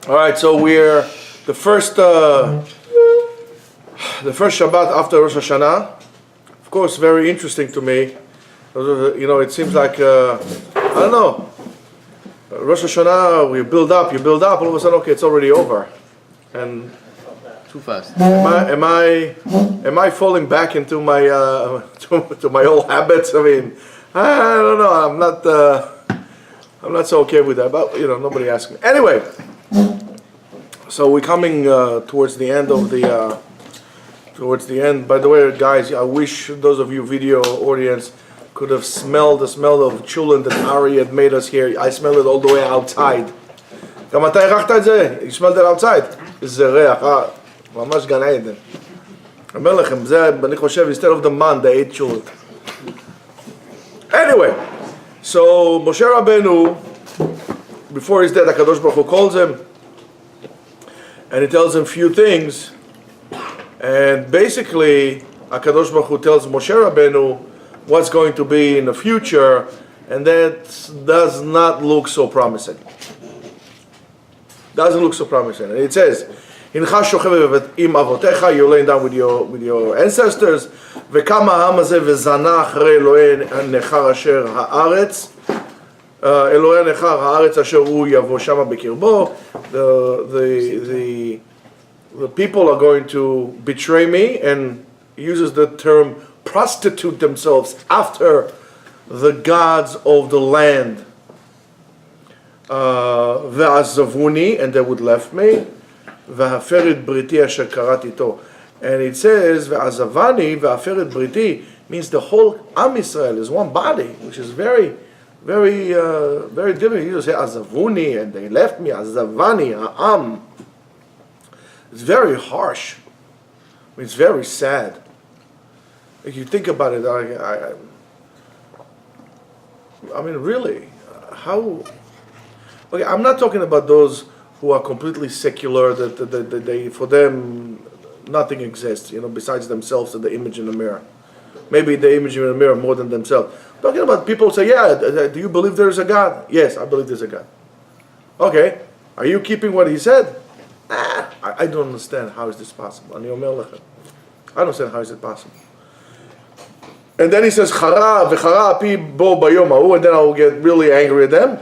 All right, so we're the first Shabbat after Rosh Hashanah. Of course, very interesting to me. You know, it seems like I don't know. Rosh Hashanah, you build up. All of a sudden, okay, it's already over, and too fast. Am I falling back into my to my old habits? I mean, I don't know. I'm not so okay with that. But you know, nobody asked me. Anyway, so we're coming towards the end of the. Towards the end. By the way, guys, I wish those of you video audience could have smelled the smell of chulin that Ari had made us here. I smelled it all the way outside. גם אתה הרחת את זה? You smelled it outside? איזה ריח, ממש גן עדן. אני אומר לכם, זה, אני חושב, instead of the man, they ate chulin. Anyway, so Moshe Rabbeinu, before he's dead, HaKadosh Baruch Hu calls him, and he tells him a few things. And basically, HaKadosh Baruch Hu tells Moshe Rabbeinu what's going to be in the future, and that does not look so promising. Doesn't look so promising. And it says, "Hincha shochev im avotecha," you're laying down with your ancestors. V'kama ha'am hazeh v'zana achrei Elokei nechar asher haaretz, Elokei nechar haaretz asher hu yavo shama b'kirbo. The people are going to betray me, and he uses the term prostitute themselves after the gods of the land. Ve'azavuni, and they would left me. Ve'haferet briti asher karati ito. And it says ve'azavani ve'haferet briti means the whole Am Yisrael is one body, which is very, very, very different. You just say azavuni, and they left me. Azavani, ha'am. It's very harsh. I mean, it's very sad. If you think about it, I mean, really, how? Okay, I'm not talking about those who are completely secular. That they, for them, nothing exists. You know, besides themselves and the image in the mirror. Maybe the image in the mirror more than themselves. I'm talking about people who say, "Yeah, do you believe there is a God?" Yes, I believe there's a God. Okay, are you keeping what He said? I don't understand how is this possible. I don't understand how is it possible. And then he says, "Chara v'chara api bo bayom ha'u," and then I will get really angry at them.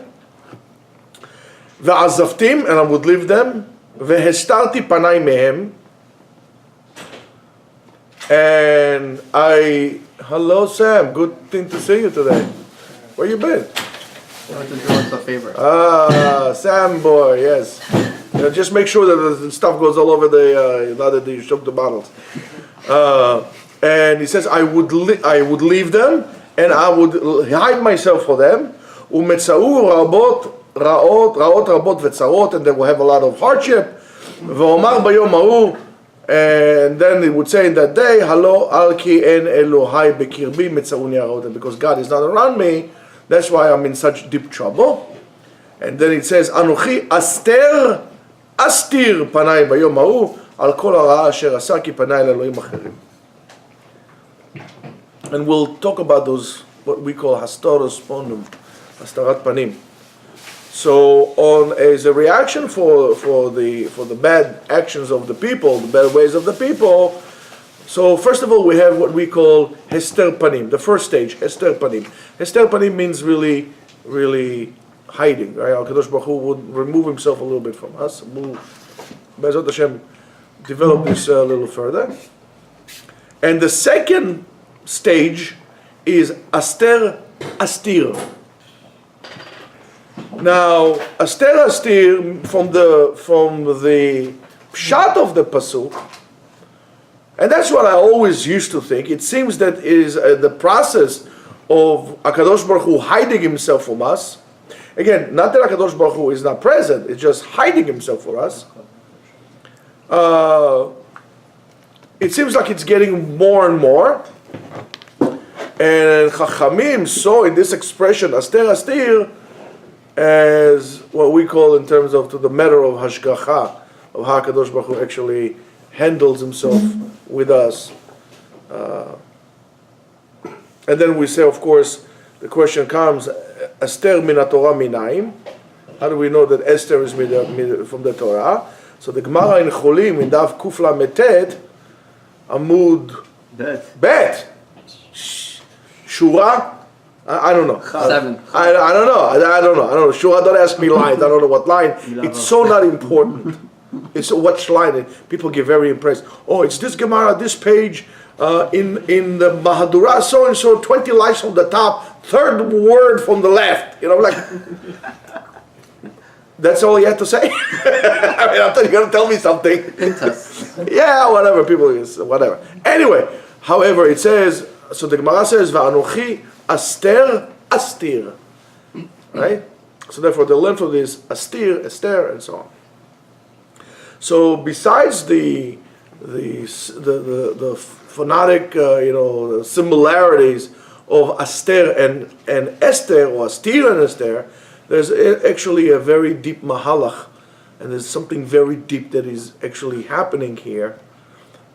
Ve'azavtim, and I would leave them. Ve'hestarti panai mehem, and hello Sam, good thing to see you today. Where you been? I want to do us a favor. Sam boy, yes. Just make sure that the stuff goes all over now that you shook the bottles. And he says, I would leave them, and I would hide myself for them. Umetzau raot rabot vetzarot, and they will have a lot of hardship. Ve'omar bayom ha'u, and then he would say in that day, Halo al ki en Elohai bekirbi metzauni raot, and because God is not around me, that's why I'm in such deep trouble. And then it says, Anochi aster astir panai bayom ha'u al kol hara asher asa ki panai le'elohim acherim. And we'll talk about those, what we call hastaros ponum, hastarat panim. So, as a reaction for the bad actions of the people, the bad ways of the people. So, first of all, we have what we call hester panim, the first stage, hester panim. Hester panim means really, really hiding. Right? HaKadosh Baruch Hu would remove Himself a little bit from us. We'll, Be'ezrat Hashem, develop this a little further. And the second stage is aster astir. Now, aster astir from the pshat of the pasuk, and that's what I always used to think. It seems that is the process of HaKadosh Baruch Hu hiding Himself from us. Again, not that HaKadosh Baruch Hu is not present; it's just hiding Himself for us. It seems like it's getting more and more. And Chachamim saw in this expression, aster astir, as what we call in terms of to the matter of hashgacha, of how HaKadosh Baruch Hu actually handles Himself with us. And then we say, of course, the question comes, aster min haTorah minayin, How do we know that Esther is from the Torah? So the Gemara in Cholim in Daf Kufla Metet Amud Bet Shura. I don't know. 7. I don't know. I don't know. Shura, don't ask me lines. I don't know what line. It's so not important. It's which line. People get very impressed. Oh, it's this Gemara, this page in the Mahadura, so and so, 20 lines from the top, third word from the left. You know, like. That's all you had to say? I mean, I thought you were going to tell me something. Yeah, whatever, whatever. Anyway, however, it says, so the Gemara says, Va'anochi Aster Astir. Right? So therefore, the length of this, Astir, Esther, and so on. So besides the phonetic, similarities of Aster and Esther, or Astir and Esther, there's actually a very deep mahalach, and there's something very deep that is actually happening here,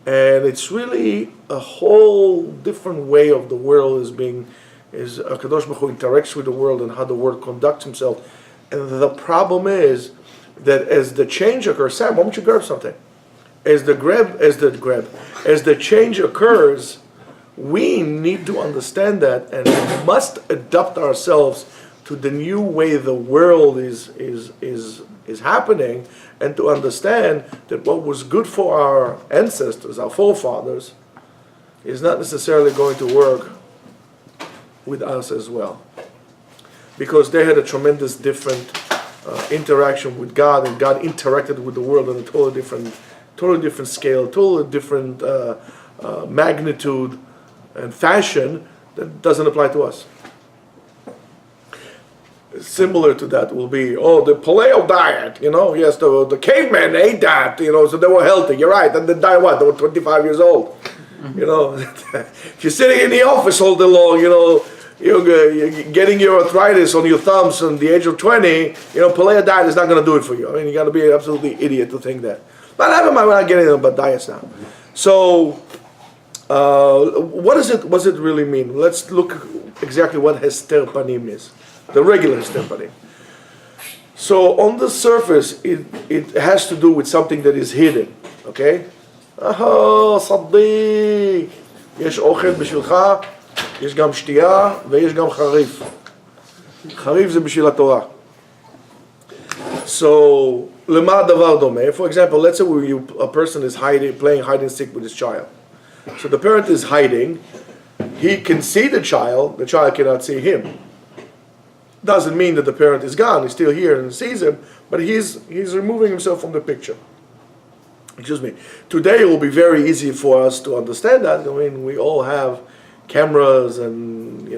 and it's really a whole different way of the world is Kadosh Baruch Hu interacts with the world and how the world conducts himself, and the problem is that as the change occurs, Sam, why don't you grab something? As the change occurs, we need to understand that, and we must adapt ourselves to the new way the world is happening, and to understand that what was good for our ancestors, our forefathers, is not necessarily going to work with us as well, because they had a tremendous different interaction with God, and God interacted with the world on a totally different scale, totally different magnitude and fashion that doesn't apply to us. Similar to that will be, the paleo diet, yes, the cavemen ate that, so they were healthy, you're right, and they died what, they were 25 years old, if you're sitting in the office all day long, you're getting your arthritis on your thumbs on the age of 20, paleo diet is not going to do it for you. I mean, you got to be an absolutely idiot to think that. But never mind, we're not getting about diets now. So, what does it really mean? Let's look exactly what Hester Panim is. The regular Hester Panim. So on the surface, it has to do with something that is hidden. Okay? Saddiq. יש אוכל בשבילך, יש גם שתייה ויש גם חריף. חריף זה בשביל התורה. So, למה הדבר דומה? For example, let's say a person is playing hide and seek with his child. So the parent is hiding. He can see the child cannot see him. Doesn't mean that the parent is gone. He's still here and sees him, but he's removing himself from the picture. Excuse me. Today it will be very easy for us to understand that. I mean, we all have cameras and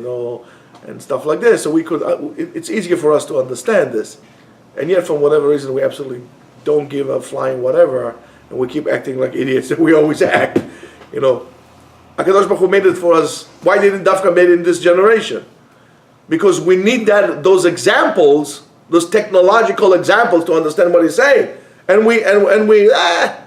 and stuff like this, so we could. It's easier for us to understand this, and yet for whatever reason we absolutely don't give a flying whatever, and we keep acting like idiots that we always act. HaKadosh Baruch Hu made it for us. Why didn't Dafka made it in this generation? Because we need those examples, those technological examples to understand what he's saying. And we I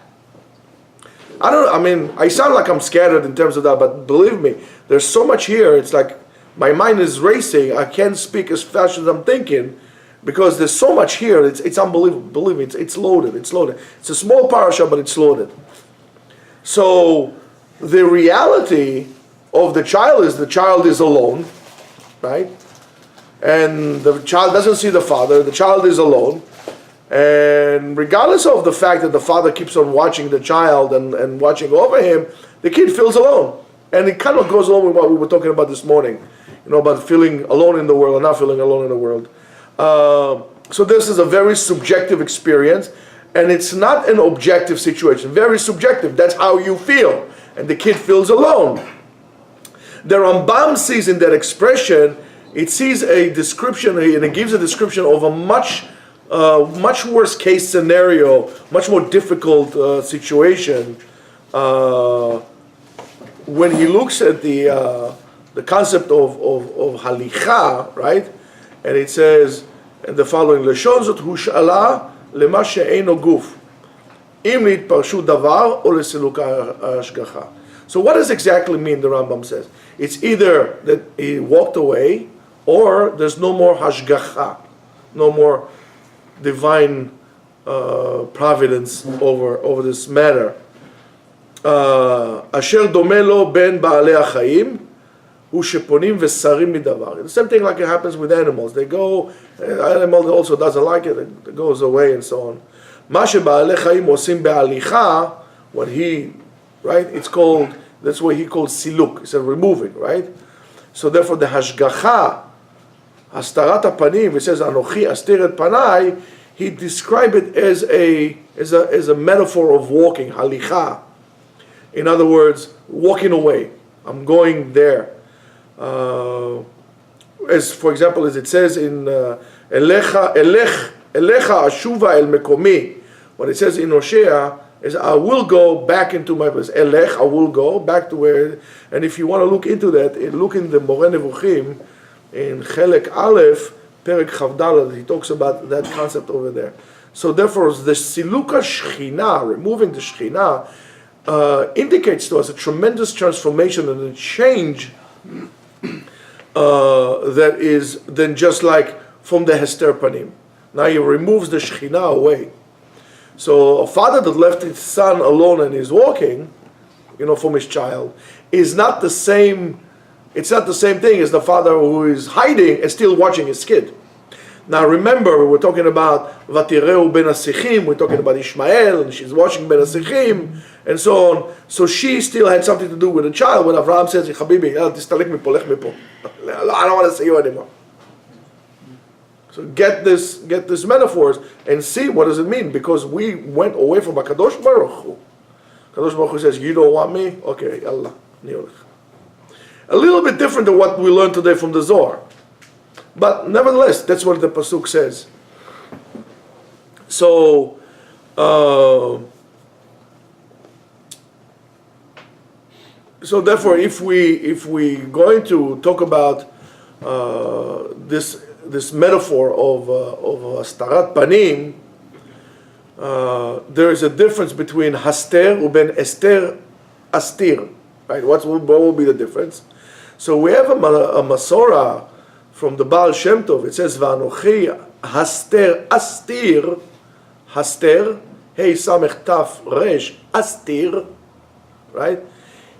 don't know, I mean, I sound like I'm scattered in terms of that, but believe me, there's so much here, it's like my mind is racing, I can't speak as fast as I'm thinking, because there's so much here, it's unbelievable, believe me, it's loaded. It's a small parasha, but it's loaded. So, the reality of the child is alone, right? And the child doesn't see the father, the child is alone, and regardless of the fact that the father keeps on watching the child and watching over him, the kid feels alone. And it kind of goes along with what we were talking about this morning, about feeling alone in the world and not feeling alone in the world. So this is a very subjective experience, and it's not an objective situation, very subjective, that's how you feel. And the kid feels alone. The Rambam sees in that expression, it sees a description, and it gives a description of a much worse case scenario, much more difficult situation. When he looks at the concept of halicha, right? And it says in the following, Leshon zot hush'ala lema she'eino guf. So what does exactly mean, the Rambam says? It's either that he walked away, or there's no more hashgacha, no more divine providence over this matter. אשר דומה לו בין בעלי החיים הוא שפונים ושרים מדבר. The same thing like it happens with animals. They go, animal also doesn't like it goes away and so on. מה שבעלי חיים עושים בהליכה, what he, right, it's called, that's what he calls סילוק, he said removing, right? So therefore the השגחה, הסתרת הפנים, it says אנוכי אסתיר את פניי, he described it as a metaphor of walking, הליכה. In other words, walking away. I'm going there. As for example, as it says in Elecha ashuva el mekomi. What it says in Hosea is, I will go back into my place. Elech, I will go back to where. And if you want to look into that, look in the Moreh Nevuchim, in Chelek Aleph, Perek Chavdalad, he talks about that concept over there. So therefore, the Siluka Shechina, removing the Shechina, indicates to us a tremendous transformation and a change that is then just like from the Hester Panim. Now he removes the Shechina away. So a father that left his son alone and is walking, from his child, is not the same. It's not the same thing as the father who is hiding and still watching his kid. Now remember, we're talking about Vatireu ben Asichim, we're talking about Ishmael, and she's watching ben Asichim, and so on. So she still had something to do with the child when Avraham says, Habibi, tistalek mipo, lech mipo. I don't want to see you anymore. So get this metaphors and see what does it mean, because we went away from HaKadosh Baruch Hu. HaKadosh Baruch Hu says, you don't want me? Okay, Allah. A little bit different than what we learned today from the Zohar. But nevertheless, that's what the Pasuk says. So, therefore, if we going to talk about this metaphor of Starat Panim, there is a difference between Haster uben Esther Astir. Right? What will be the difference? So we have a Masorah from the Baal Shem Tov. It says, Va'anochi Haster Astir, Haster, Hey Samech Taf Resh, Astir, right?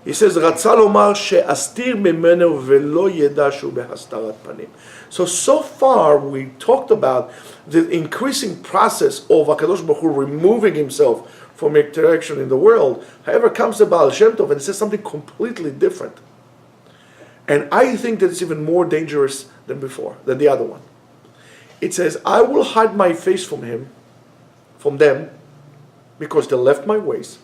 He says, Ratza lomar she'astir mimenu velo yeda shu behastarat panim. So far we talked about the increasing process of HaKadosh Baruch Hu removing himself from interaction in the world. However, comes the Baal Shem Tov and it says something completely different. And I think that it's even more dangerous than before, than the other one. It says, I will hide my face from them, because they left my ways.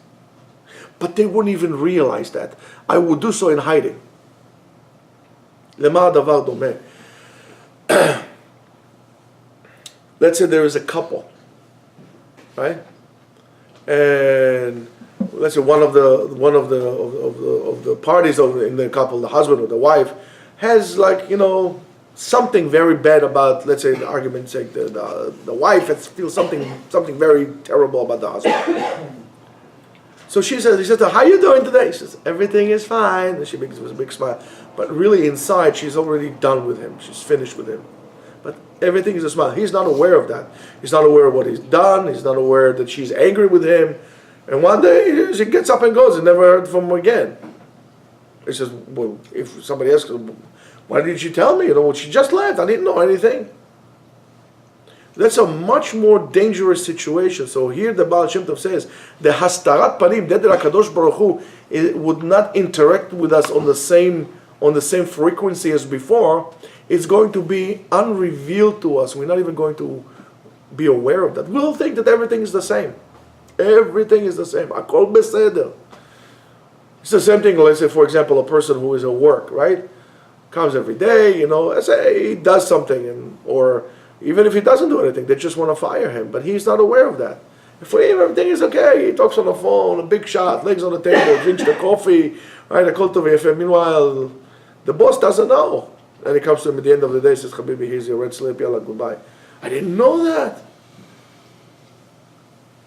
But they wouldn't even realize that. I will do so in hiding. Lema davar domeh. Let's say there is a couple, right? And let's say one of the parties in the couple, the husband or the wife, has something very bad about, let's say, the argument's sake, the wife feels something very terrible about the husband. So he says to her, how are you doing today? She says, everything is fine. And she makes a big smile. But really inside, she's already done with him. She's finished with him. But everything is a smile. He's not aware of that. He's not aware of what he's done. He's not aware that she's angry with him. And one day, she gets up and goes and never heard from him again. He says, well, if somebody asks her, why didn't you tell me? She just left. I didn't know anything. That's a much more dangerous situation. So here the Baal Shem Tov says, the Hastarat Panim, that the HaKadosh Baruch Hu would not interact with us on the same frequency as before. It's going to be unrevealed to us. We're not even going to be aware of that. We'll think that everything is the same. Everything is the same. Akol beseder. It's the same thing, let's say, for example, a person who is at work, right? Comes every day, let's say he does something, or even if he doesn't do anything, they just want to fire him. But he's not aware of that. For him, everything is okay. He talks on the phone, a big shot, legs on the table, drinks the coffee, right? Meanwhile, the boss doesn't know. And he comes to him at the end of the day, says, Habibi, here's your red slip, yalla, goodbye. I didn't know that.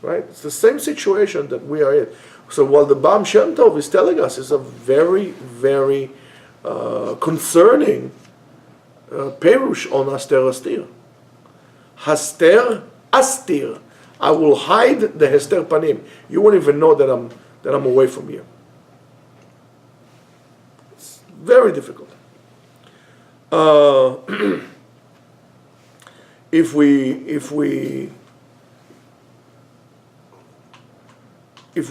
Right? It's the same situation that we are in. So while the Baal Shem Tov is telling us, it's a very, very concerning perush on Haster Astir. Haster astir. I will hide the hester panim. You won't even know that I'm away from you. It's very difficult. If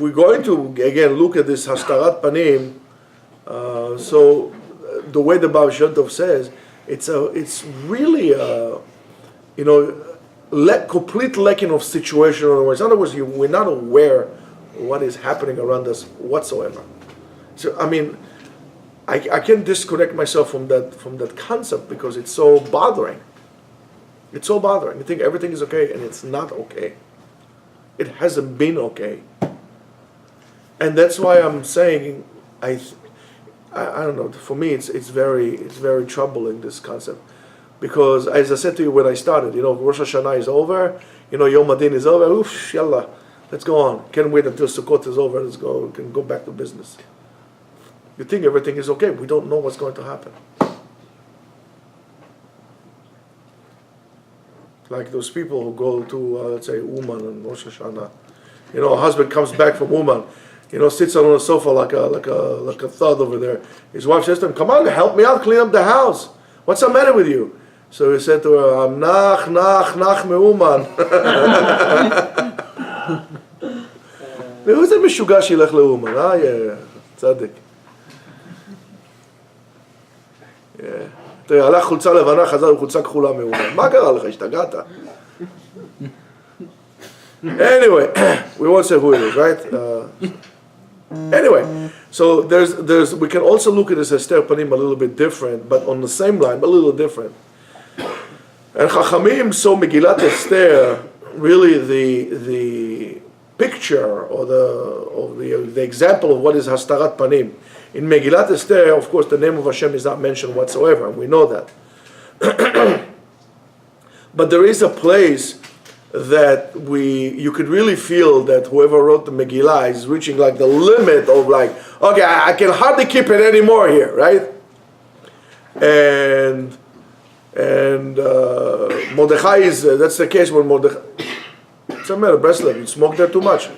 we're going to again look at this hastarat panim, so the way the Baal Shem Tov says, it's really complete lacking of situational awareness. In other words, we're not aware of what is happening around us whatsoever. So I mean, I can't disconnect myself from that concept because it's so bothering. It's so bothering. You think everything is okay, and it's not okay. It hasn't been okay. And that's why I'm saying, I don't know. For me, it's very troubling, this concept, because as I said to you when I started, Rosh Hashanah is over, Yom Adin is over. Oof, yalla, let's go on. Can't wait until Sukkot is over. Let's go. We can go back to business. You think everything is okay? We don't know what's going to happen. Like those people who go to, let's say, Uman and Rosh Hashanah. A husband comes back from Uman, sits on a sofa like a thud over there. His wife says to him, "Come on, help me out, clean up the house. What's the matter with you?" So he said to her, "I'm nach meuman." וזה משוגע שילך לאומן, צדיק. תראה, הלך חולצה לבנה, חזר עם חולצה כחולה מאומן. מה קרה לך? השתגעת? Anyway, we won't say who it is, right? Anyway, so we can also look at this Esther Panim a little bit different, but on the same line, but a little different. And Chachamim saw Megillat Esther, really the picture or the example of what is Hastarat Panim. In Megillat Esther, of course, the name of Hashem is not mentioned whatsoever, and we know that. But there is a place that you could really feel that whoever wrote the Megillah is reaching like the limit of okay, I can hardly keep it anymore here, right? And Mordechai that's the case when Mordechai, what's the matter, Breslev, you smoke there too much.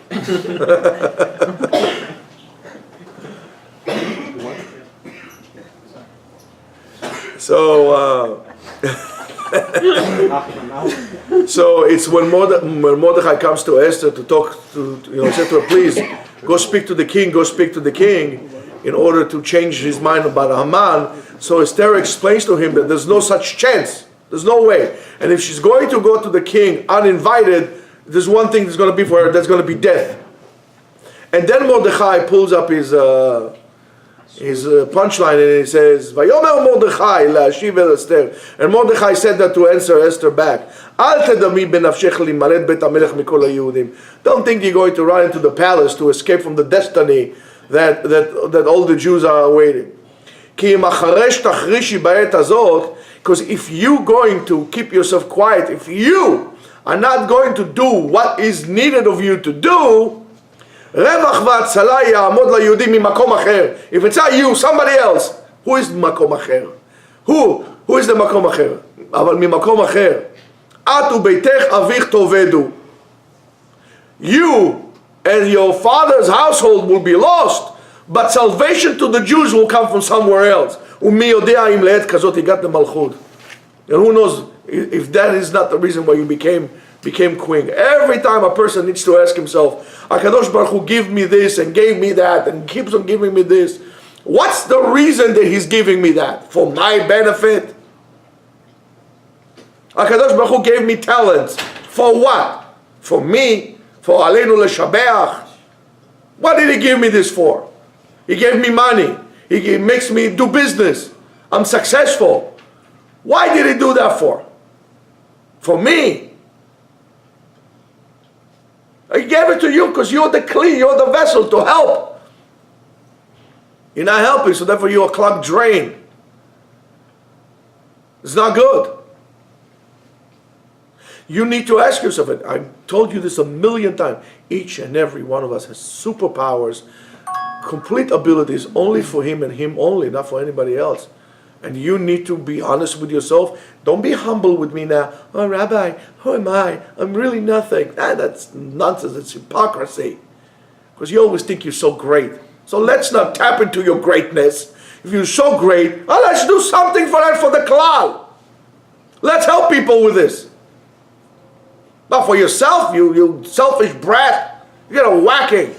So it's when Mordechai comes to Esther to talk to, said to her, please go speak to the king, in order to change his mind about Haman. So Esther explains to him that there's no such chance, there's no way. And if she's going to go to the king uninvited, there's one thing that's going to be for her, that's going to be death. And then Mordechai pulls up his punchline and he says, "Vayomer Mordechai la'ashiv el Esther." And Mordechai said that to answer Esther back. "Al tedami benafshech limalet bet hamelech mikol haYehudim." Don't think you're going to run into the palace to escape from the destiny that all the Jews are awaiting. Ki im acharesh tachrishi ba'et hazot, because if you going to keep yourself quiet, if you are not going to do what is needed of you to do, רווח והצלה יעמוד ליהודים ממקום אחר. If it's not you, somebody else. Who is מקום אחר? Who is the מקום אחר? אבל ממקום אחר. את וביתך אביך תאבדו. You and your father's household will be lost, but salvation to the Jews will come from somewhere else. ומי יודע אם לעת כזאת הגעת למלכות. And who knows if that is not the reason why you became queen. Every time a person needs to ask himself, HaKadosh Baruch Hu give me this and gave me that and keeps on giving me this. What's the reason that he's giving me that? For my benefit? HaKadosh Baruch Hu gave me talents. For what? For me? For Aleinu Leshabeach? What did he give me this for? He gave me money. He makes me do business. I'm successful. Why did he do that for? For me. I gave it to you because you're the kli, you're the vessel to help. You're not helping, so therefore you're a clogged drain. It's not good. You need to ask yourself, and I've told you this a million times, each and every one of us has superpowers, complete abilities only for him and him only, not for anybody else. And you need to be honest with yourself. Don't be humble with me now. Oh, Rabbi, who am I? I'm really nothing. That's nonsense. It's hypocrisy. Because you always think you're so great. So let's not tap into your greatness. If you're so great, let's do something for the klal. Let's help people with this. Not for yourself, you selfish brat. You got a whacking.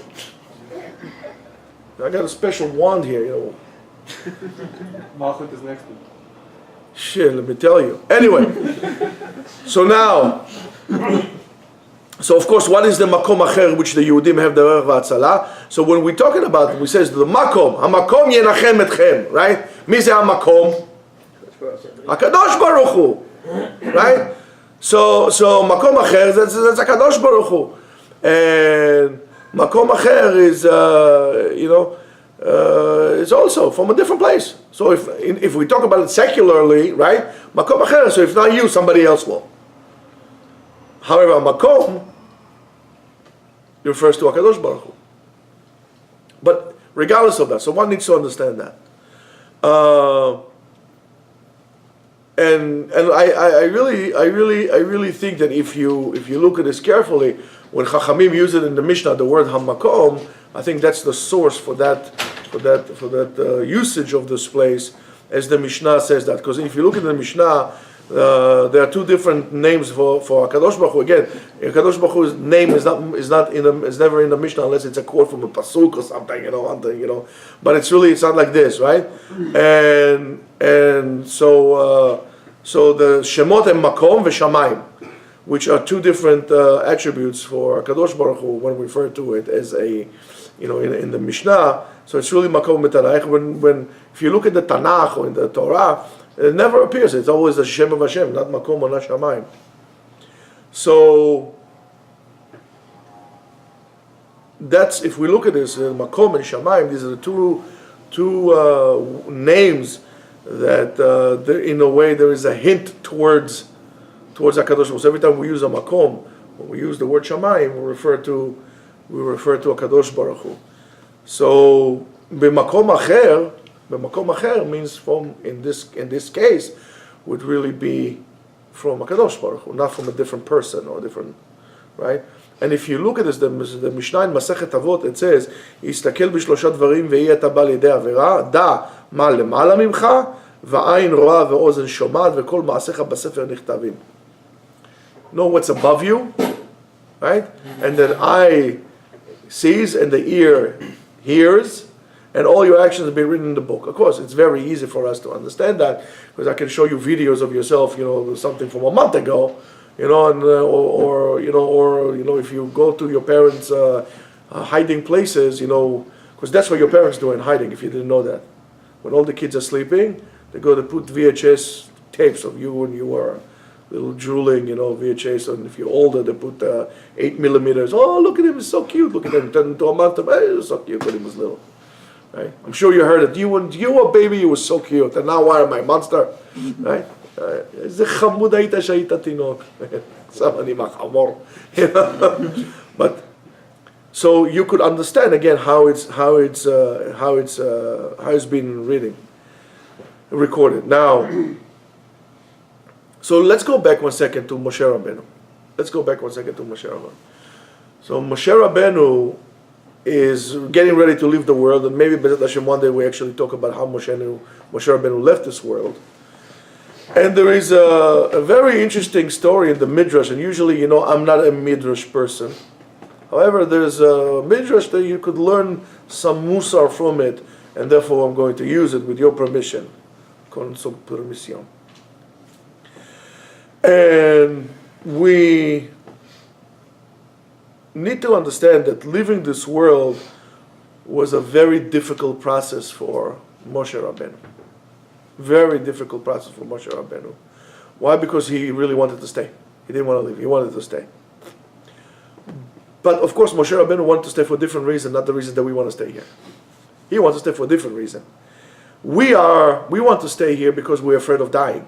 I got a special wand here, Malchut is next week. Shit, let me tell you. Anyway, so now, of course, what is the makom acher which the Yehudim have the Erech v'Hatzalah? So when we're talking about, we says the makom, hamakom yenachem etchem, right? Mi ze hamakom? HaKadosh Baruch Hu, right? So makom acher, that's HaKadosh Baruch Hu. And makom acher is, it's also from a different place. So if we talk about it secularly, right? Makom acher, so if not you, somebody else will. However, makom refers to HaKadosh Baruch Hu. But regardless of that, so one needs to understand that. And I really think that if you look at this carefully, when Chachamim use it in the Mishnah, the word hamakom, I think that's the source for that usage of this place, as the Mishnah says that. Because if you look at the Mishnah, there are two different names for HaKadosh Baruch Hu. Again, HaKadosh Baruch Hu's name is never in the Mishnah unless it's a quote from a pasuk or something, But it's not like this, right? And so the Shemot and Makom v'Shamayim, which are two different attributes for HaKadosh Baruch Hu when we refer to it as in the Mishnah. So it's really Makom v'Tanakh. When if you look at the Tanakh or in the Torah, it never appears. It's always the Shem of Hashem, not Makom or not Shamayim. So that's, if we look at this, Makom and Shamayim, these are the two names that in a way there is a hint towards HaKadosh Baruch Hu. So every time we use a Makom, when we use the word Shamayim, we refer to HaKadosh Baruch Hu. So b'makom acher means from in this case would really be from HaKadosh Baruch Hu, not from a different person or different, right? And if you look at this, the Mishnah in Masechet Avot, it says, "Yistakel b'shlosha dvarim ve'yeh ta ba lidei avera, da ma lemala mimcha, va'ayin roa ve'ozen shomat ve'kol ma'asecha b'sefer nichtavim." Know what's above you, right? And then eye sees and the ear hears, and all your actions will be written in the book. Of course, it's very easy for us to understand that, because I can show you videos of yourself, something from a month ago, and or if you go to your parents' hiding places, because that's what your parents do in hiding. If you didn't know that, when all the kids are sleeping, they go to put VHS tapes of you when you were little drooling, VHS, and if you're older, they put 8 millimeters. Oh, look at him, he's so cute. Look at him, turn into a month. Hey, he's so cute when he was little. Right? I'm sure you heard it. When you were a baby, you were so cute, and now why am I a monster? Right? איזה חמוד היית שהיית תינוק. שם אני מחמור. But so you could understand again how it's been recorded. Now, so let's go back 1 second to Moshe Rabbeinu. So Moshe Rabbeinu is getting ready to leave the world, and maybe B'ezrat Hashem one day we actually talk about how Moshe Rabbeinu left this world. And there is a very interesting story in the Midrash, and usually, I'm not a Midrash person. However, there's a Midrash that you could learn some musar from it, and therefore I'm going to use it with your permission. Con su permisión. And we need to understand that living this world was a very difficult process for Moshe Rabbeinu. Very difficult process for Moshe Rabbeinu. Why? Because he really wanted to stay. He didn't want to leave. He wanted to stay. But of course, Moshe Rabbeinu wanted to stay for a different reason, not the reason that we want to stay here. He wants to stay for a different reason. We want to stay here because we're afraid of dying.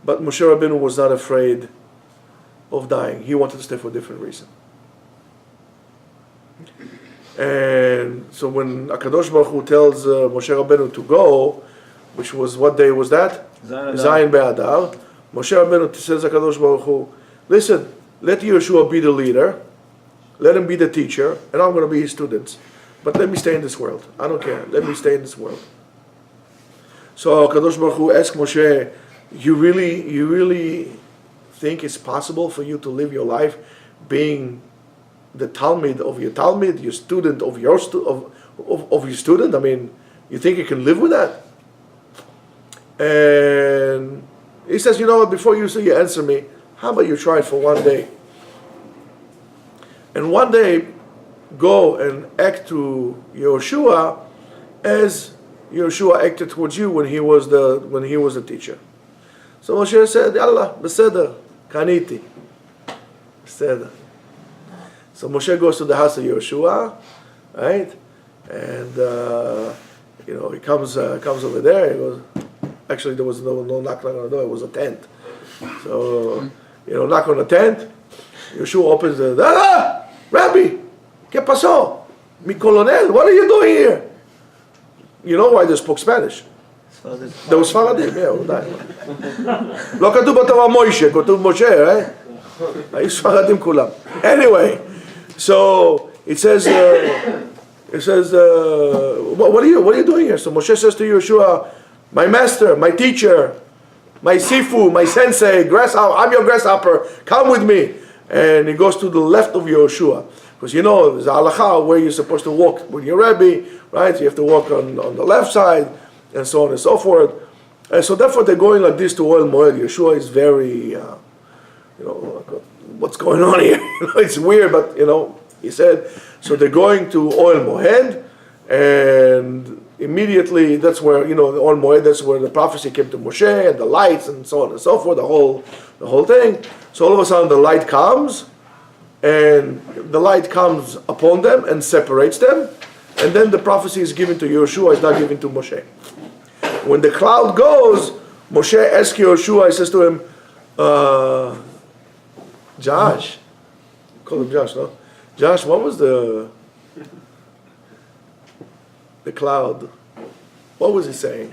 But Moshe Rabbeinu was not afraid of dying. He wanted to stay for a different reason. And so when Akadosh Baruch Hu tells Moshe Rabbeinu to go, which was, what day was that? Zayin Be'adar. Moshe Rabbeinu says Akadosh Baruch Hu, listen, let Yeshua be the leader, let him be the teacher, and I'm going to be his students. But let me stay in this world. I don't care. Let me stay in this world. So Akadosh Baruch Hu asked Moshe, you really think it's possible for you to live your life being the Talmid of your Talmid, your student of your your student? I mean, you think you can live with that? And he says, you know what, before you answer me, how about you try it for one day? And one day, go and act to Yeshua as Yeshua acted towards you when he was the teacher. So Moshe said, Allah, beseder, kaniti. Beseder. So Moshe goes to the house of Yeshua, right? And he comes over there. He goes. Actually, there was no knock on the door. It was a tent. So knock on the tent. Yeshua opens the door. Rabbi, ¿qué pasó? Mi colonel, what are you doing here? You know why they spoke Spanish? There was Faradim, yeah. לא כתוב בתורה מוישה, כתוב משה, right? היו ספרדים כולם. Anyway, so it says, what are you doing here? So Moshe says to Yeshua, my master, my teacher, my sifu, my sensei, grasshopper, I'm your grasshopper, come with me. And he goes to the left of Yeshua. Because there's a halacha where you're supposed to walk with your Rebbe, right? You have to walk on the left side, and so on and so forth. And so therefore they're going like this to Oil Moed. Yeshua is very, what's going on here? It's weird, but he said, so they're going to Oil Moed, and immediately that's where, the Oil Moed, that's where the prophecy came to Moshe, and the lights, and so on and so forth, the whole thing. So all of a sudden the light comes, and the light comes upon them and separates them, and then the prophecy is given to Yeshua, it's not given to Moshe. When the cloud goes, Moshe asks Yeshua, he says to him, Josh, call him Josh, no? Josh, what was the cloud? What was he saying?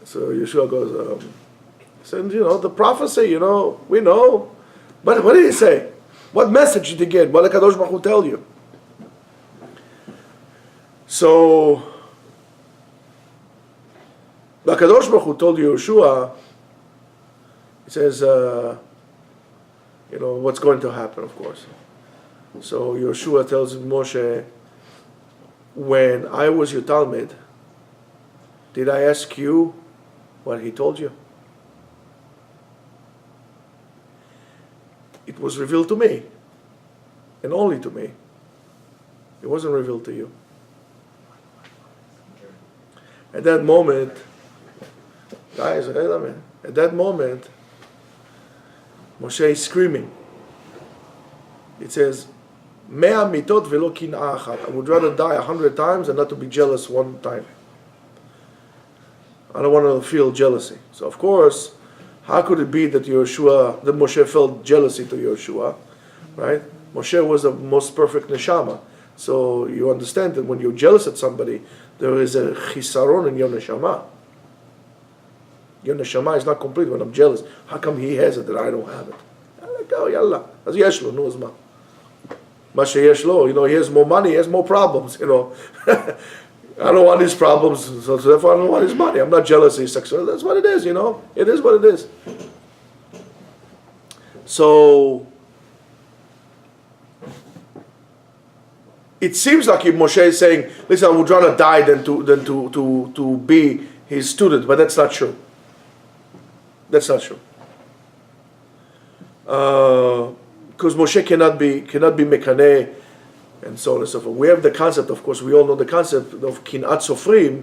So Yeshua goes, said, the prophecy, we know. But what did he say? What message did he get? What did Kadosh Baruch Hu tell you? So, the Kadosh Baruch Hu told Yeshua, he says, what's going to happen, of course. So Yeshua tells Moshe, when I was your Talmid, did I ask you what he told you? It was revealed to me, and only to me. It wasn't revealed to you. At that moment, guys, at that moment, Moshe is screaming. It says, Mea mitot velo kin'a achat. I would rather die 100 times than not to be jealous one time. I don't want to feel jealousy. So of course, how could it be that Moshe felt jealousy to Yeshua, right? Moshe was the most perfect neshama. So you understand that when you're jealous at somebody, there is a chisaron in your neshama. Your neshama is not complete when I'm jealous. How come he has it that I don't have it? I'm like, oh, yalla. As yesh lo, no as ma. Ma sheyesh lo, he has more money, he has more problems, I don't want his problems, so therefore I don't want his money. I'm not jealous he's successful. That's what it is, It is what it is. So, it seems like if Moshe is saying, listen, I would rather die than to be his student, but that's not true. That's not true. Because Moshe cannot be mekaneh, and so on and so forth. We have the concept, of course, we all know the concept of kin'at sofrim,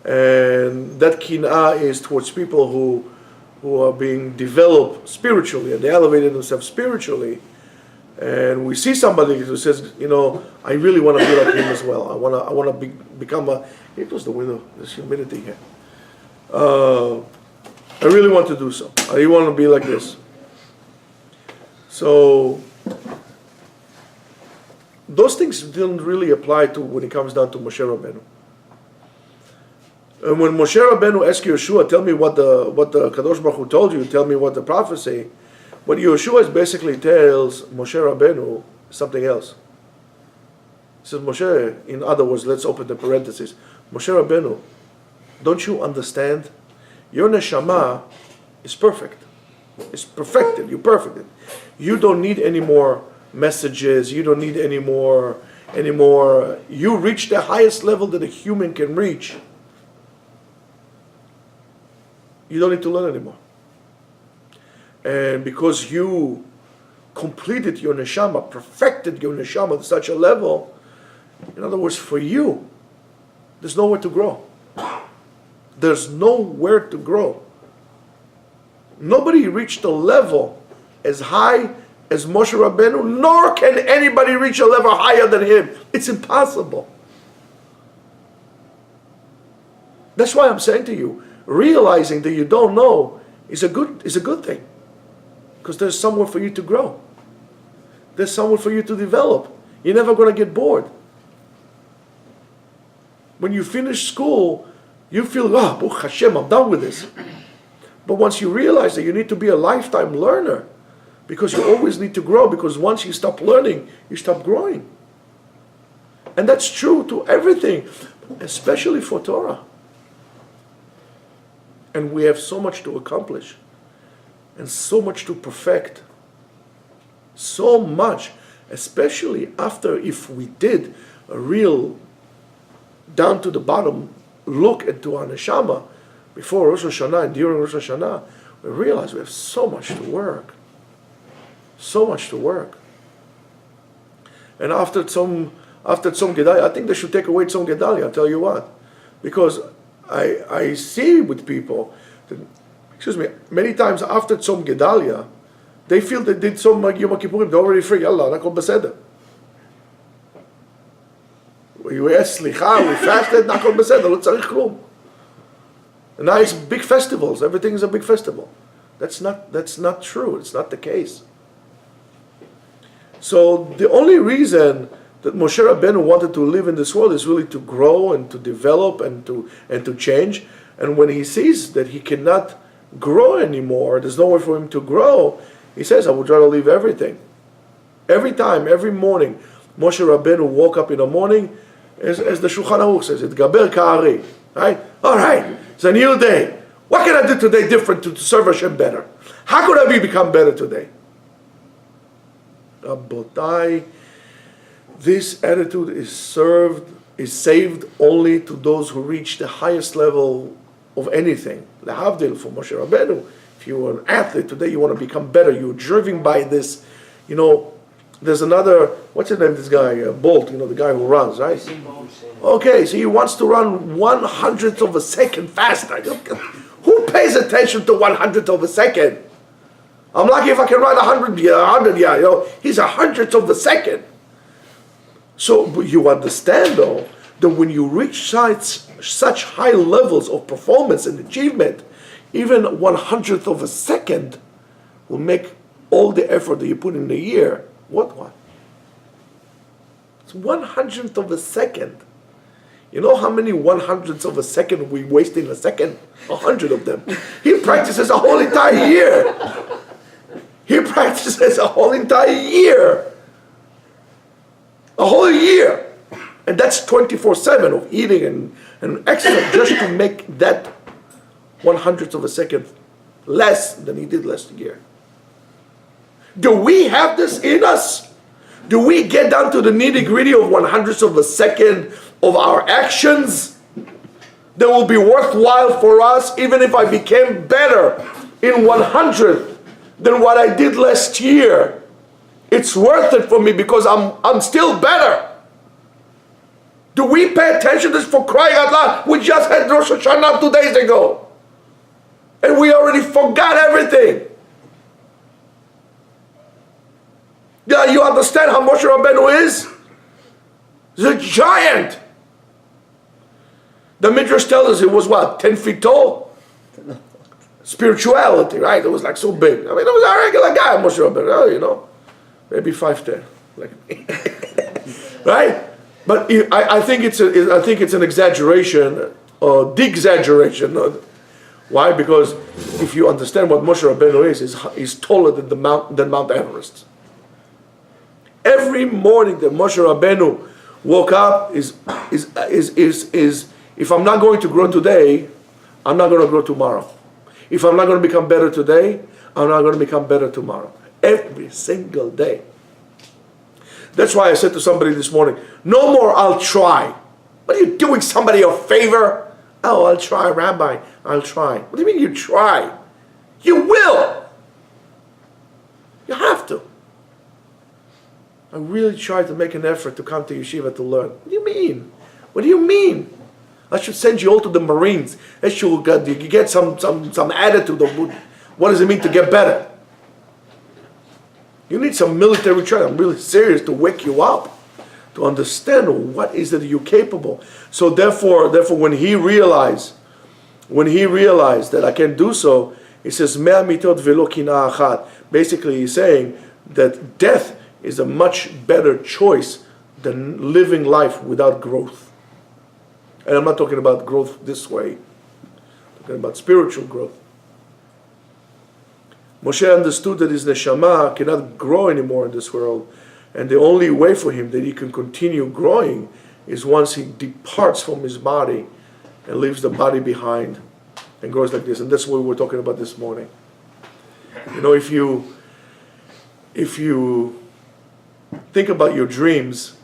and that kin'ah is towards people who are being developed spiritually, and they elevated themselves spiritually. And we see somebody who says, I really want to be like him as well. I want to become a. Here goes the window. There's humidity here. I really want to do so. I want to be like this. So those things didn't really apply to when it comes down to Moshe Rabbeinu. And when Moshe Rabbeinu asked Yeshua, tell me what the Kadosh Baruch Hu told you, tell me what the prophecy, what Yeshua basically tells Moshe Rabbeinu something else. He says, Moshe, in other words, let's open the parentheses. Moshe Rabbeinu, don't you understand? Your neshama is perfect. It's perfected. You're perfected. You don't need any more messages. You don't need any more. You reach the highest level that a human can reach. You don't need to learn anymore. And because you completed your neshama, perfected your neshama to such a level, in other words, for you, there's nowhere to grow. There's nowhere to grow. Nobody reached a level as high as Moshe Rabbeinu, nor can anybody reach a level higher than him. It's impossible. That's why I'm saying to you, realizing that you don't know is a good thing. Because there's somewhere for you to grow. There's somewhere for you to develop. You're never going to get bored. When you finish school, you feel, Baruch Hashem, I'm done with this. But once you realize that you need to be a lifetime learner, because you always need to grow, because once you stop learning, you stop growing. And that's true to everything, especially for Torah. And we have so much to accomplish, and so much to perfect. So much, especially after, if we did a real down to the bottom look into our neshama before Rosh Hashanah and during Rosh Hashanah, we realize we have so much to work. So much to work. And after Tzom Gedalia, I think they should take away Tzom Gedalia, I'll tell you what. Because I see with people, that, many times after Tzom Gedalia, they feel they did Tzom Yom Kippurim, they're already free, Yallah, nakol beseder. We asked slicha, we fasted, nakol beseder, lo tzarich klum. And now it's big festivals, everything is a big festival. That's not true, it's not the case. So the only reason that Moshe Rabbeinu wanted to live in this world is really to grow and to develop and to change. And when he sees that he cannot grow anymore, there's nowhere for him to grow, he says, I would rather leave everything. Every time, every morning, Moshe Rabbeinu woke up in the morning, as the Shulchan Aruch says, it gaber ka'ari. Right? All right, it's a new day. What can I do today different to serve Hashem better? How could I become better today? Rabotai, this attitude is saved only to those who reach the highest level of anything. Lehavdil, for Moshe Rabbeinu, if you were an athlete today, you want to become better. You're driven by this. There's another. What's the name of this guy? Bolt. The guy who runs, right? Okay, so he wants to run 1/100th of a second faster. Who pays attention to 1/100th of a second? I'm lucky if I can run 100 yards. He's 100th of a second. So you understand, though, that when you reach such high levels of performance and achievement, even 1/100th of a second will make all the effort that you put in a year. What? It's 1/100th of a second. You know how many 1/100ths of a second we waste in a second? 100 of them. He practices a whole entire year. He practices a whole entire year. A whole year. And that's 24/7 of eating and exercise just to make that 1/100th of a second less than he did last year. Do we have this in us? Do we get down to the nitty-gritty of 1/100th of a second of our actions that will be worthwhile for us, even if I became better in 1/100th than what I did last year? It's worth it for me because I'm still better. Do we pay attention to this, for crying out loud? We just had Rosh Hashanah 2 days ago. And we already forgot everything. Yeah, you understand how Moshe Rabbeinu is? He's a giant. The Midrash tells us it was 10 feet tall? Spirituality, right? It was like so big. I mean, it was a regular guy, Moshe Rabbeinu, maybe 5'10", like me. right? But I think it's an exaggeration, or de-exaggeration. Why? Because if you understand what Moshe Rabbeinu is taller than Mount Everest. Every morning that Moshe Rabbeinu woke up is if I'm not going to grow today, I'm not going to grow tomorrow. If I'm not going to become better today, I'm not going to become better tomorrow. Every single day. That's why I said to somebody this morning, no more I'll try. What are you doing somebody a favor? Oh, I'll try, Rabbi. I'll try. What do you mean you try? You will. You have to. I really try to make an effort to come to Yeshiva to learn. What do you mean? What do you mean? I should send you all to the Marines. You get some attitude of what does it mean to get better. You need some military training. I'm really serious to wake you up, to understand what is it you're capable. So therefore, when he realized that I can do so, he says, "Mea mitot velo kina achat." Basically, he's saying that death is a much better choice than living life without growth. And I'm not talking about growth this way. I'm talking about spiritual growth. Moshe understood that his neshama cannot grow anymore in this world, and the only way for him that he can continue growing is once he departs from his body and leaves the body behind and grows like this. And that's what we were talking about this morning. You know, if you think about your dreams,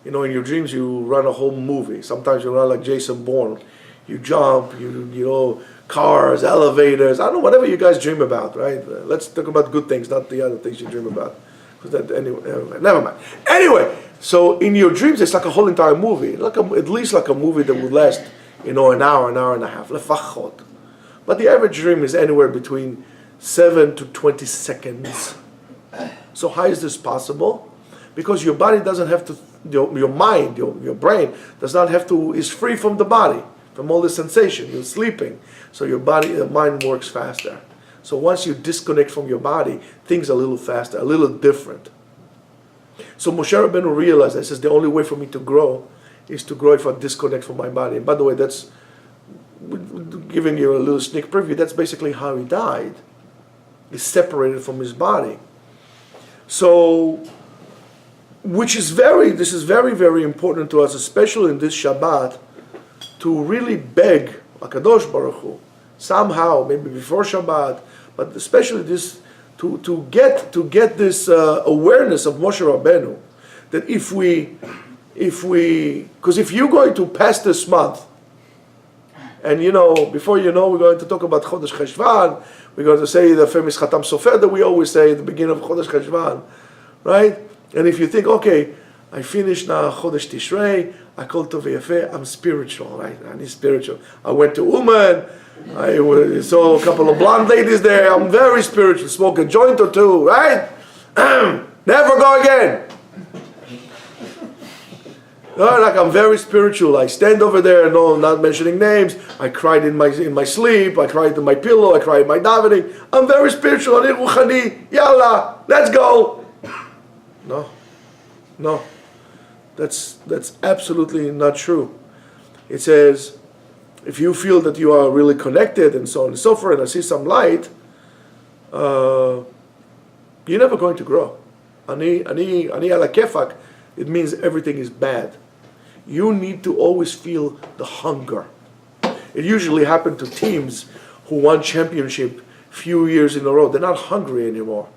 you know, in your dreams you run a whole movie. Sometimes you run like Jason Bourne. You jump, you know, cars, elevators, I don't know, whatever you guys dream about, right? Let's talk about good things, not the other things you dream about. Anyway, never mind. Anyway, so in your dreams, it's like a whole entire movie, at least like a movie that would last, you know, an hour and a half, lefachot. But the average dream is anywhere between 7 to 20 seconds. So how is this possible? Because your body doesn't have to, your mind, your brain does not have to, is free from the body, from all the sensation. You're sleeping, so your mind works faster. So once you disconnect from your body, things are a little faster, a little different. So Moshe Rabbeinu realized that, says the only way for me to grow is to grow if I disconnect from my body. And by the way, that's giving you a little sneak preview. That's basically how he died. He's separated from his body. So, this is very, very important to us, especially in this Shabbat, to really beg HaKadosh Baruch Hu, somehow, maybe before Shabbat, but especially this, to get this awareness of Moshe Rabbeinu, that because if you're going to pass this month, and you know, before you know, we're going to talk about Chodesh Cheshvan, we're going to say the famous Chatam Sofer that we always say at the beginning of Chodesh Cheshvan, right? And if you think, okay, I finished now Chodesh Tishrei, I called Tov Yafeh, I'm spiritual, right? I'm spiritual. I went to Uman, I saw a couple of blonde ladies there, I'm very spiritual, smoke a joint or two, right? Never go again. Like I'm very spiritual. I stand over there, no, not mentioning names. I cried in my sleep. I cried in my pillow. I cried in my davening. I'm very spiritual. Ani ruchani. Yalla, let's go. No, that's absolutely not true. It says, if you feel that you are really connected and so on and so forth, and I see some light, you're never going to grow. Ani ala kefak. It means everything is bad. You need to always feel the hunger. It usually happens to teams who won championship few years in a row. They're not hungry anymore.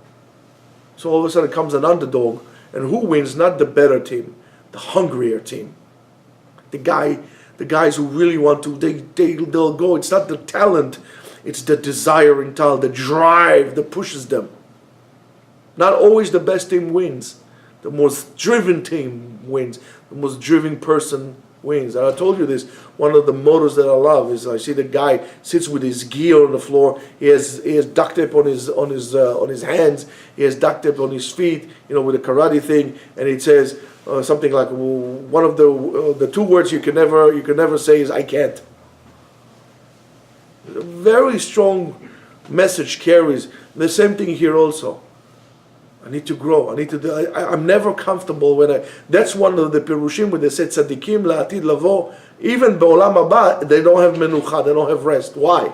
So all of a sudden comes an underdog, and who wins? Not the better team, the hungrier team. The guys who really want to, they'll go. It's not the talent, it's the desire and talent, the drive that pushes them. Not always the best team wins. The most driven team wins. The most driven person wins. And I told you this. One of the mottos that I love is I see the guy sits with his gear on the floor. He has duct tape on his hands. He has duct tape on his feet. You know, with a karate thing. And it says something like one of the two words you can never say is I can't. A very strong message carries. The same thing here also. I need to grow. I need to do. I'm never comfortable when I. That's one of the pirushim where they said tzadikim la'atid lavo. Even be'olam haba, they don't have menucha. They don't have rest. Why?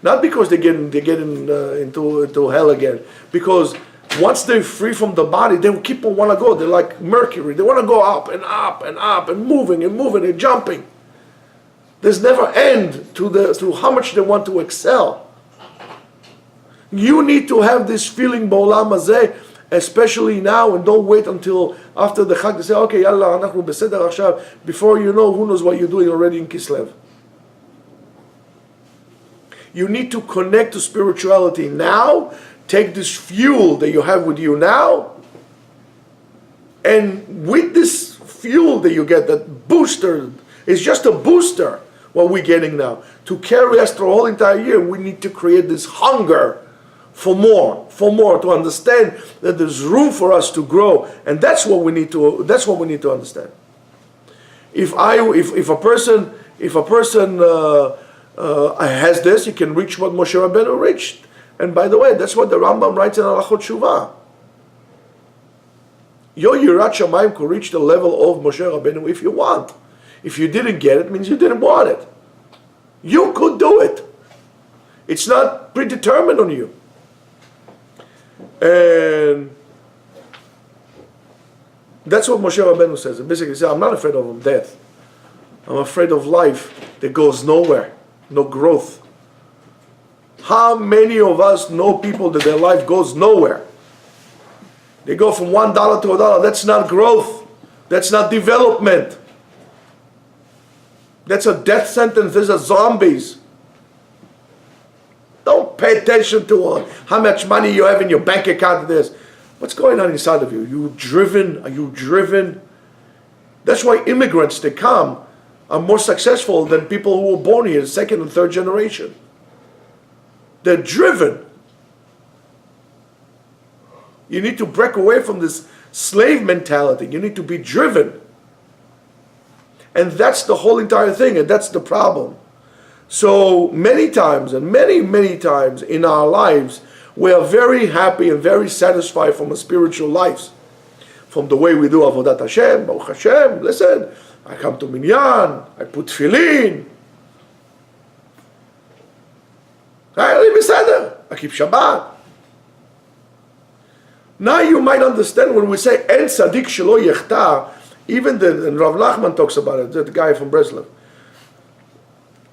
Not because they get into hell again. Because once they're free from the body, they keep on want to go. They're like Mercury. They want to go up and up and up and moving and jumping. There's never end to how much they want to excel. You need to have this feeling b'olam hazeh, especially now, and don't wait until after the Chag to say, okay, yalla, anachnu beseder achshav. Before you know, who knows what you're doing already in Kislev. You need to connect to spirituality now. Take this fuel that you have with you now, and with this fuel that you get, that booster, is just a booster, what we're getting now. To carry us through a whole entire year, we need to create this hunger for more, to understand that there's room for us to grow, and that's what we need to understand. If a person has this, he can reach what Moshe Rabbeinu reached. And by the way, that's what the Rambam writes in Halachot Shuvah. Your Yirat Shamayim could reach the level of Moshe Rabbeinu if you want. If you didn't get it, means you didn't want it. You could do it. It's not predetermined on you. And that's what Moshe Rabbeinu says. And basically, he says, I'm not afraid of death. I'm afraid of life that goes nowhere, no growth. How many of us know people that their life goes nowhere? They go from $1 to $1. That's not growth. That's not development. That's a death sentence. These are zombies. Don't pay attention to how much money you have in your bank account. This. What's going on inside of you? Are you driven? That's why immigrants that come are more successful than people who were born here, second and third generation. They're driven. You need to break away from this slave mentality. You need to be driven. And that's the whole entire thing, and that's the problem. So many times, and many times in our lives, we are very happy and very satisfied from a spiritual life. From the way we do Avodat Hashem, Baruch Hashem, listen, I come to Minyan, I put tefillin, I keep Shabbat. Now you might understand when we say En Tzadik Shelo Yechta, even and Rav Nachman talks about it, that guy from Breslov,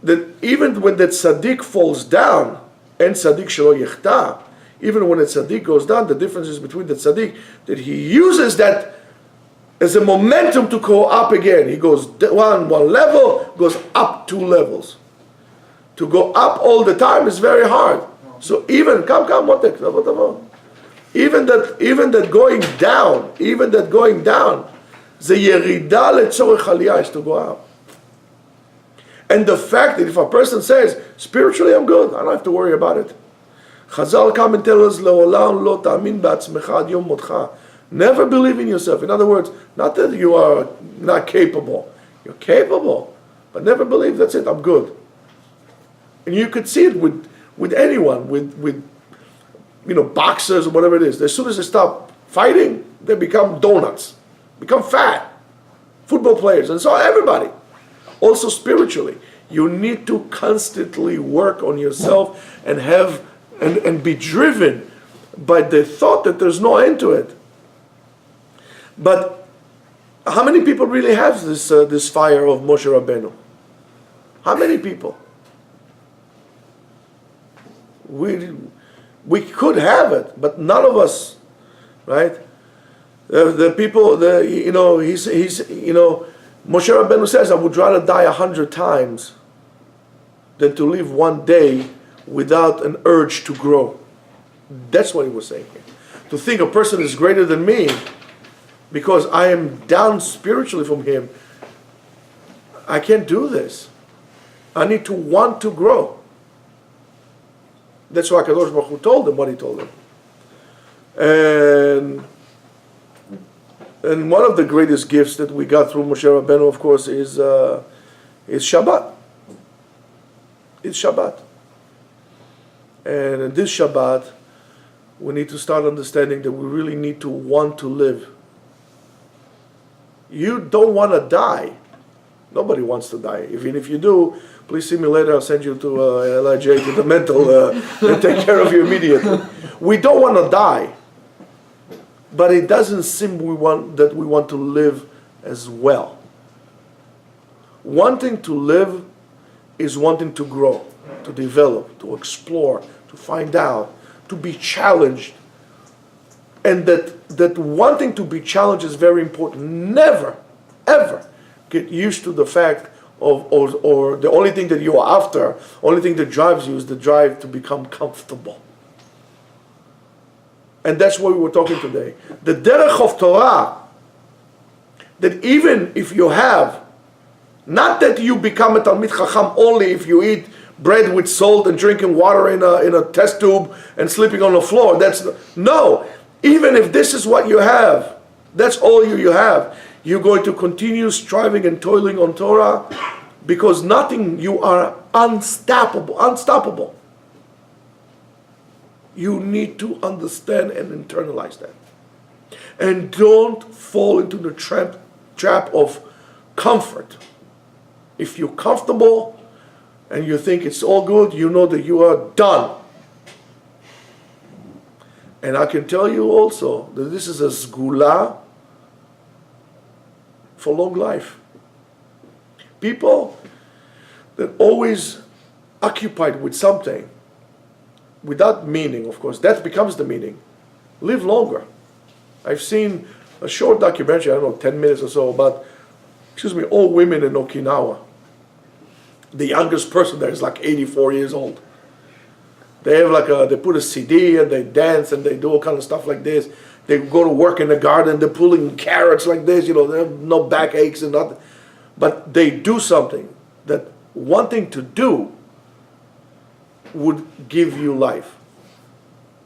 that even when the tzaddik falls down, En Tzadik Shelo Yechta, even when the tzaddik goes down, the difference is between the tzaddik, that he uses that as a momentum to go up again. He goes one level, goes up 2 levels. To go up all the time is very hard. So even even that going down, the yerida letzorech aliyah is to go up. And the fact that if a person says, spiritually I'm good, I don't have to worry about it. Chazal come and tell us, le'olam lo ta'amin ba'atzmecha ad yom motcha. Never believe in yourself. In other words, not that you are not capable. You're capable, but never believe, that's it, I'm good. And you could see it with anyone, with boxers or whatever it is. As soon as they stop fighting, they become donuts, become fat. Football players, and so everybody. Also spiritually, you need to constantly work on yourself and have and be driven by the thought that there's no end to it. But how many people really have this fire of Moshe Rabbeinu? How many people? We could have it, but none of us, right? The people, Moshe Rabbeinu says, I would rather die 100 times than to live one day without an urge to grow. That's what he was saying here. To think a person is greater than me because I am down spiritually from him, I can't do this. I need to want to grow. That's why Kadosh Baruch Hu told him what he told him. And one of the greatest gifts that we got through Moshe Rabbeinu, of course, is Shabbat. It's Shabbat. And in this Shabbat, we need to start understanding that we really need to want to live. You don't want to die. Nobody wants to die. Even if you do, please see me later. I'll send you to LIJ, to the mental, and take care of you immediately. We don't want to die. But it doesn't seem we want to live as well. Wanting to live is wanting to grow, to develop, to explore, to find out, to be challenged. And that wanting to be challenged is very important. Never, ever get used to the fact or the only thing that you are after, only thing that drives you is the drive to become comfortable. And that's what we were talking today. The derech of Torah, that even if you have, not that you become a Talmid Chacham only if you eat bread with salt and drinking water in a test tube and sleeping on the floor. No. Even if this is what you have, that's all you have. You're going to continue striving and toiling on Torah because nothing, you are unstoppable. You need to understand and internalize that. And don't fall into the trap of comfort. If you're comfortable and you think it's all good, you know that you are done. And I can tell you also that this is a sgula for long life. People that always occupied with something, without meaning, of course, that becomes the meaning, live longer. I've seen a short documentary, I don't know, 10 minutes or so, about, all women in Okinawa. The youngest person there is like 84 years old. They have they put a CD and they dance and they do all kind of stuff like this. They go to work in the garden, they're pulling carrots like this, they have no backaches and nothing. But they do something that wanting to do would give you life.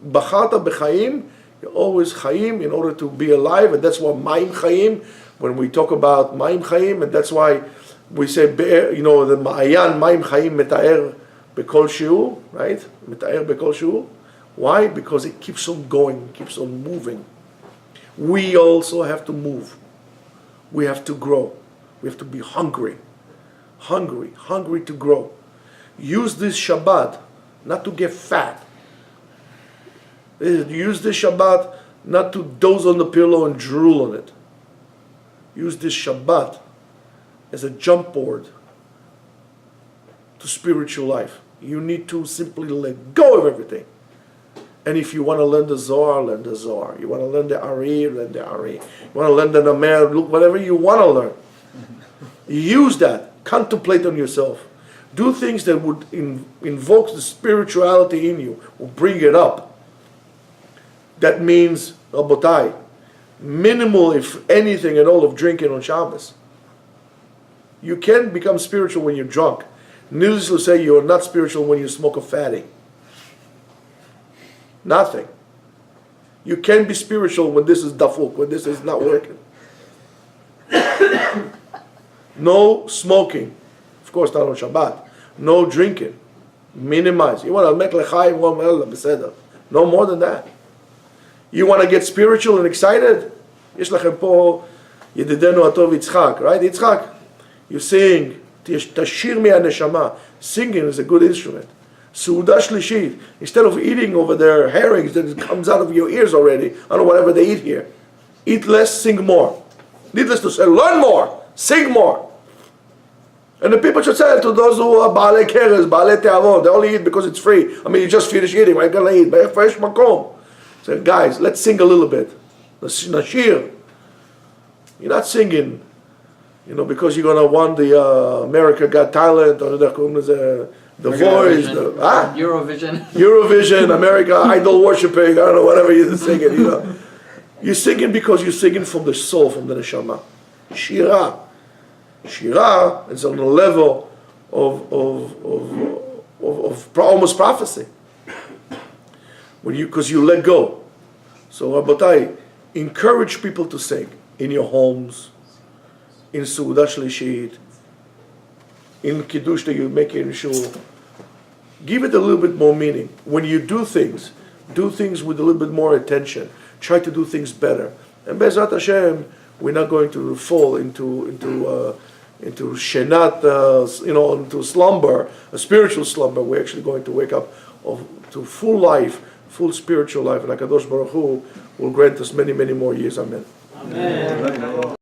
Bacharta b'chaim, you're always chaim in order to be alive, and that's why Maim Chaim, when we talk about Maim Chaim, and that's why we say, the Ma'ayan Maim Chaim Meta'er Bekol Shiur, right? Meta'er Bekol Shiur. Why? Because it keeps on going, keeps on moving. We also have to move. We have to grow. We have to be hungry to grow. Use this Shabbat not to get fat. Use this Shabbat not to doze on the pillow and drool on it. Use this Shabbat as a jump board to spiritual life. You need to simply let go of everything. And if you want to learn the Zohar, learn the Zohar. You want to learn the Ari, learn the Ari. You want to learn the Namer, look, whatever you want to learn. Use that. Contemplate on yourself. Do things that would invoke the spirituality in you, will bring it up. That means, Rabotai, minimal, if anything at all, of drinking on Shabbos. You can become spiritual when you're drunk. Needless to say, you are not spiritual when you smoke a fatty. Nothing. You can be spiritual when this is dafuk, when this is not working. No smoking. Of course, not on Shabbat. No drinking. Minimize. You want to make l'chaim one beseder. No more than that. You want to get spiritual and excited? Yesh lachem po yedidenu atov Yitzchak, right? Yitzchak, you sing, tashir mi haneshama. Singing is a good instrument. Su'udah shlishit. Instead of eating over there herrings that comes out of your ears already, I don't know, whatever they eat here. Eat less, sing more. Needless to say, learn more, sing more. And the people should say to those who are baalei keres, baalei te'avot, they only eat because it's free. I mean, you just finished eating, why gonna eat? Fresh makom. So guys, let's sing a little bit. Nashir. You're not singing, because you're gonna win the America Got Talent or the Voice, Eurovision, America Idol worshiping. I don't know, whatever you're singing. You're singing because you're singing from the soul, from the neshama. Shira is on the level of almost prophecy. Because you let go. So Rabotai, encourage people to sing in your homes, in Su'udah Shlishit, in Kiddush that you make in Shul. Give it a little bit more meaning. When you do things, do things with a little bit more attention, try to do things better. And Be'ezrat Hashem, we're not going to fall into shenat, into slumber, a spiritual slumber. We're actually going to wake up to full life, full spiritual life, and HaKadosh Baruch Hu will grant us many, many more years. Amen. Amen.